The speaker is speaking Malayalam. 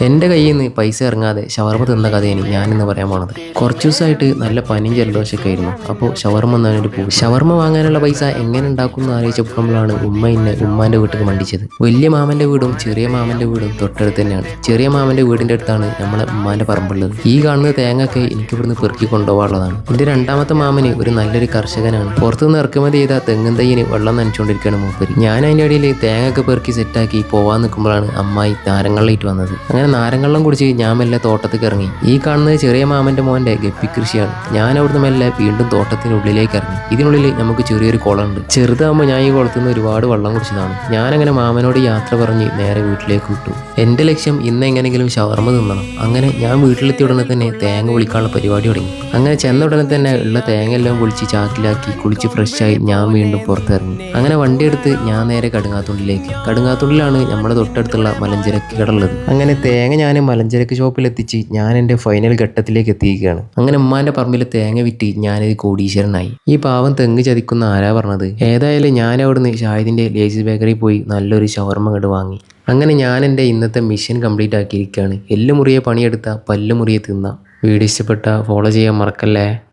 എൻ്റെ കയ്യിൽ നിന്ന് പൈസ ഇറങ്ങാതെ ഷവർമ തിന്ന കഥയാണ് ഞാനിന്ന് പറയാൻ പോണത്. കുറച്ച് ദിവസമായിട്ട് നല്ല പനിയും ജലദോഷമൊക്കെ ആയിരുന്നു. അപ്പോൾ ഷവർമ എന്നാനൊരു പോകും. ഷവർമ വാങ്ങാനുള്ള പൈസ എങ്ങനെ ഉണ്ടാക്കും എന്ന് ആലോചിച്ചപ്പോഴാണ് ഉമ്മാൻ്റെ വീട്ടിൽ മണ്ടിച്ചത്. വലിയ മാമൻ്റെ വീടും ചെറിയ മാമൻ്റെ വീടും തൊട്ടടുത്ത് തന്നെയാണ്. ചെറിയ മാമൻ്റെ വീടിൻ്റെ അടുത്താണ് നമ്മളെ ഉമ്മാൻ്റെ പറമ്പുള്ളത്. ഈ കാണുന്ന തേങ്ങയൊക്കെ എനിക്ക് ഇവിടുന്ന് പെറുക്കി കൊണ്ടുപോകാനുള്ളതാണ്. എൻ്റെ രണ്ടാമത്തെ മാമന് ഒരു നല്ലൊരു കർഷകനാണ്. പുറത്തുനിന്ന് ഇറക്കുമതി ചെയ്ത തെങ്ങും തൈയിന് വെള്ളം നനച്ചുകൊണ്ടിരിക്കുകയാണ് മൂപ്പര്. ഞാൻ അതിൻ്റെ ഇടയിൽ തേങ്ങയൊക്കെ പെറുക്കി സെറ്റാക്കി പോവാൻ നിൽക്കുമ്പോഴാണ് അമ്മായി നാരങ്ങളിലേക്ക് വന്നത്. അങ്ങനെ നാരങ്ങള്ളം കുടിച്ച് ഞാൻ മെല്ലെ തോട്ടത്തേക്ക് ഇറങ്ങി. ഈ കാണുന്നത് ചെറിയ മാമൻ്റെ മോൻ്റെ ഗപ്പി കൃഷിയാണ്. ഞാൻ അവിടുന്ന് മെല്ലെ വീണ്ടും തോട്ടത്തിനുള്ളിലേക്ക് ഇറങ്ങി. ഇതിനുള്ളിൽ നമുക്ക് ചെറിയൊരു കുളമുണ്ട്. ചെറുതാകുമ്പോൾ ഞാൻ ഈ കുളത്തിൽ നിന്ന് ഒരുപാട് വെള്ളം കുടിച്ചതാണ്. ഞാനങ്ങനെ മാമനോട് യാത്ര പറഞ്ഞ് നേരെ വീട്ടിലേക്ക് വിട്ടു. എൻ്റെ ലക്ഷ്യം ഇന്ന് എങ്ങനെയെങ്കിലും ഷവർമ തിന്നണം. അങ്ങനെ ഞാൻ വീട്ടിലെത്തിയ ഉടനെ തന്നെ തേങ്ങ പൊളിക്കാനുള്ള പരിപാടി തുടങ്ങി. അങ്ങനെ ചെന്ന ഉടനെ തന്നെ ഉള്ള തേങ്ങ എല്ലാം പൊളിച്ച് ചാക്കിലാക്കി കുളിച്ച് ഫ്രഷായി ഞാൻ വീണ്ടും പുറത്തിറങ്ങി. അങ്ങനെ വണ്ടിയെടുത്ത് ഞാൻ നേരെ കടുങ്ങാത്തുള്ളിലേക്ക്. കടുങ്ങാത്തുള്ളിലാണ് നമ്മുടെ തൊട്ടടുത്തുള്ള മലഞ്ചരക്ക് കട ഉള്ളത്. അങ്ങനെ തേങ്ങ ഞാൻ മലഞ്ചരക്ക് ഷോപ്പിൽ എത്തിച്ച് ഞാൻ എൻ്റെ ഫൈനൽ ഘട്ടത്തിലേക്ക് എത്തിയിരിക്കുകയാണ്. അങ്ങനെ ഉമ്മാൻ്റെ പറമ്പിൽ തേങ്ങ വിറ്റ് ഞാനൊരു കോടീശ്വരനായി. ഈ പാവം തെങ്ങ് ചതിക്കുന്ന ആരാ പറഞ്ഞത്? ഏതായാലും ഞാൻ അവിടുന്ന് ഷാഹിദിൻ്റെ ലേസി ബേക്കറി പോയി നല്ലൊരു ഷവർമ കണ്ട് വാങ്ങി. അങ്ങനെ ഞാൻ എൻ്റെ ഇന്നത്തെ മിഷൻ കംപ്ലീറ്റ് ആക്കിയിരിക്കുകയാണ്. എല്ല് മുറിയെ പണിയെടുത്ത പല്ല് മുറിയെ തിന്ന. വീഡിയോ ഇഷ്ടപ്പെട്ട ഫോളോ ചെയ്യാൻ മറക്കല്ലേ.